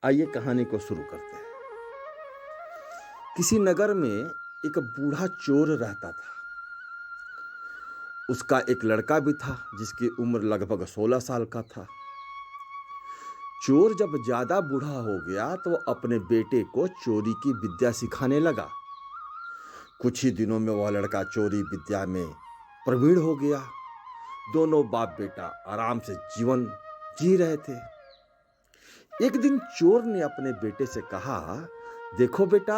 आइए कहानी को शुरू करते हैं। किसी नगर में एक बूढ़ा चोर रहता था। उसका एक लड़का भी था जिसकी उम्र लगभग 16 साल का था। चोर जब ज्यादा बूढ़ा हो गया तो वो अपने बेटे को चोरी की विद्या सिखाने लगा। कुछ ही दिनों में वह लड़का चोरी विद्या में प्रवीण हो गया। दोनों बाप बेटा आराम से जीवन जी रहे थे। एक दिन चोर ने अपने बेटे से कहा, देखो बेटा,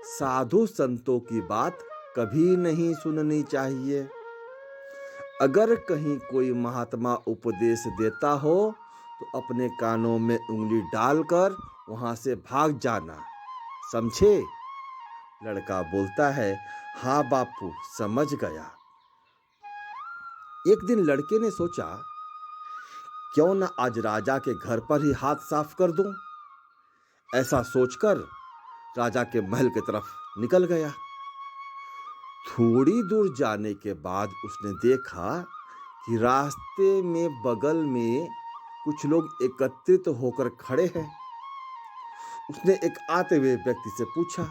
साधु संतों की बात कभी नहीं सुननी चाहिए। अगर कहीं कोई महात्मा उपदेश देता हो तो अपने कानों में उंगली डालकर वहां से भाग जाना, समझे? लड़का बोलता है, हाँ बापू, समझ गया। एक दिन लड़के ने सोचा, क्यों न आज राजा के घर पर ही हाथ साफ कर दूं। ऐसा सोचकर राजा के महल की तरफ निकल गया। थोड़ी दूर जाने के बाद उसने देखा कि रास्ते में बगल में कुछ लोग एकत्रित होकर खड़े हैं। उसने एक आते हुए व्यक्ति से पूछा,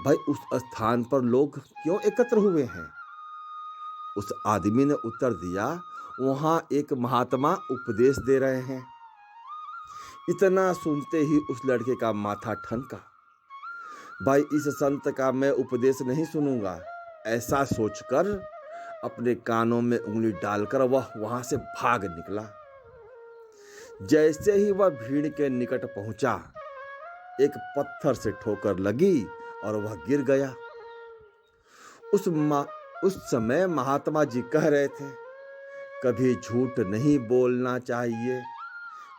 भाई, उस स्थान पर लोग क्यों एकत्र हुए हैं? उस आदमी ने उत्तर दिया, वहां एक महात्मा उपदेश दे रहे हैं। इतना सुनते ही उस लड़के का माथा ठनका। भाई, इस संत का मैं उपदेश नहीं सुनूंगा। ऐसा सोचकर अपने कानों में उंगली डालकर वह वहां से भाग निकला। जैसे ही वह भीड़ के निकट पहुंचा, एक पत्थर से ठोकर लगी और वह गिर गया। उस समय महात्मा जी कह रहे थे, कभी झूठ नहीं बोलना चाहिए।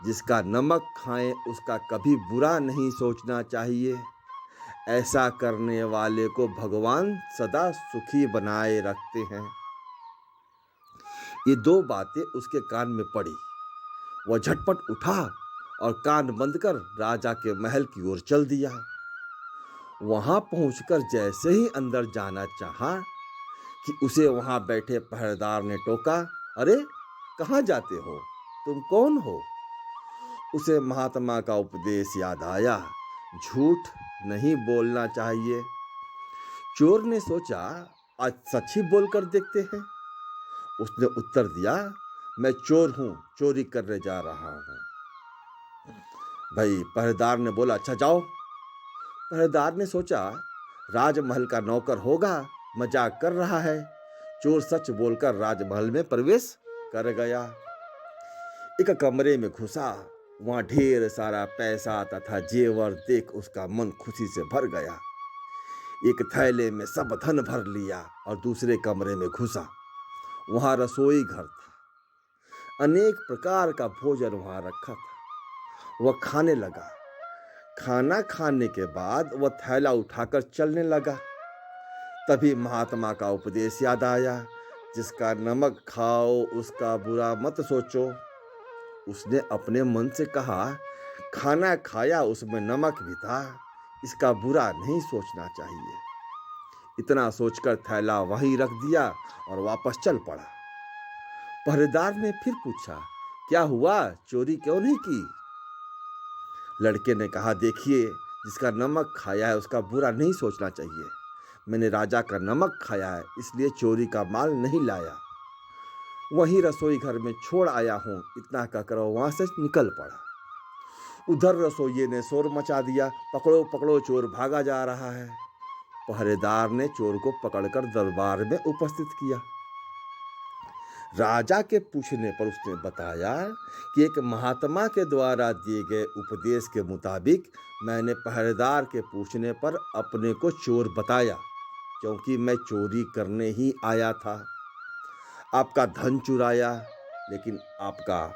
जिसका नमक खाएं उसका कभी बुरा नहीं सोचना चाहिए। ऐसा करने वाले को भगवान सदा सुखी बनाए रखते हैं। ये दो बातें उसके कान में पड़ी। वह झटपट उठा और कान बंद कर राजा के महल की ओर चल दिया। वहां पहुंचकर जैसे ही अंदर जाना चाहा कि उसे वहां बैठे पहरेदार ने टोका, अरे, कहां जाते हो? तुम कौन हो? उसे महात्मा का उपदेश याद आया, झूठ नहीं बोलना चाहिए। चोर ने सोचा, आज सच ही बोलकर देखते हैं। उसने उत्तर दिया, मैं चोर हूं, चोरी करने जा रहा हूं। भाई, पहरेदार ने बोला, अच्छा जाओ। पहरेदार ने सोचा, राजमहल का नौकर होगा, मजाक कर रहा है। चोर सच बोलकर राजमहल में प्रवेश कर गया। एक कमरे में घुसा। वहां ढेर सारा पैसा तथा जेवर देख उसका मन खुशी से भर गया। एक थैले में सब धन भर लिया और दूसरे कमरे में घुसा। वहां रसोई घर था। अनेक प्रकार का भोजन वहां रखा था। वह खाने लगा। खाना खाने के बाद वह थैला उठाकर चलने लगा। तभी महात्मा का उपदेश याद आया, जिसका नमक खाओ उसका बुरा मत सोचो। उसने अपने मन से कहा, खाना खाया उसमें नमक भी था, इसका बुरा नहीं सोचना चाहिए। इतना सोचकर थैला वहीं रख दिया और वापस चल पड़ा। पहरेदार ने फिर पूछा, क्या हुआ, चोरी क्यों नहीं की? लड़के ने कहा, देखिए, जिसका नमक खाया है उसका बुरा नहीं सोचना चाहिए। मैंने राजा का नमक खाया है, इसलिए चोरी का माल नहीं लाया। वहीं रसोई घर में छोड़ आया हूं। इतना कहकर वहां से निकल पड़ा। उधर रसोइये ने शोर मचा दिया, पकड़ो पकड़ो, चोर भागा जा रहा है। पहरेदार ने चोर को पकड़कर दरबार में उपस्थित किया। राजा के पूछने पर उसने बताया कि एक महात्मा के द्वारा दिए गए उपदेश के मुताबिक मैंने पहरेदार के पूछने पर अपने को चोर बताया, क्योंकि मैं चोरी करने ही आया था। आपका धन चुराया, लेकिन आपका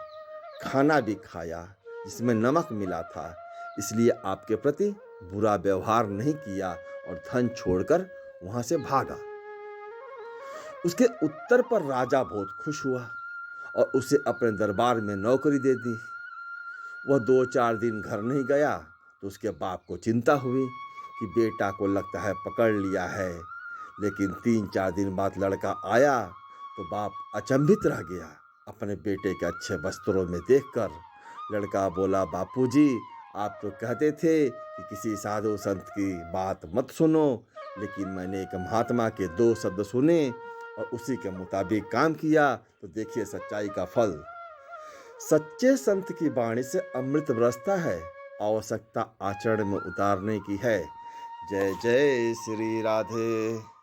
खाना भी खाया जिसमें नमक मिला था, इसलिए आपके प्रति बुरा व्यवहार नहीं किया और धन छोड़कर वहां से भागा। उसके उत्तर पर राजा बहुत खुश हुआ और उसे अपने दरबार में नौकरी दे दी। वह 2-4 दिन घर नहीं गया तो उसके बाप को चिंता हुई कि बेटा को लगता है पकड़ लिया है। लेकिन 3-4 दिन बाद लड़का आया तो बाप अचंभित रह गया अपने बेटे के अच्छे वस्त्रों में देखकर। लड़का बोला, बापूजी, आप तो कहते थे कि किसी साधु संत की बात मत सुनो, लेकिन मैंने एक महात्मा के 2 शब्द सुने और उसी के मुताबिक काम किया, तो देखिए सच्चाई का फल। सच्चे संत की वाणी से अमृत बरसता है, आवश्यकता आचरण में उतारने की है। जय जय श्री राधे।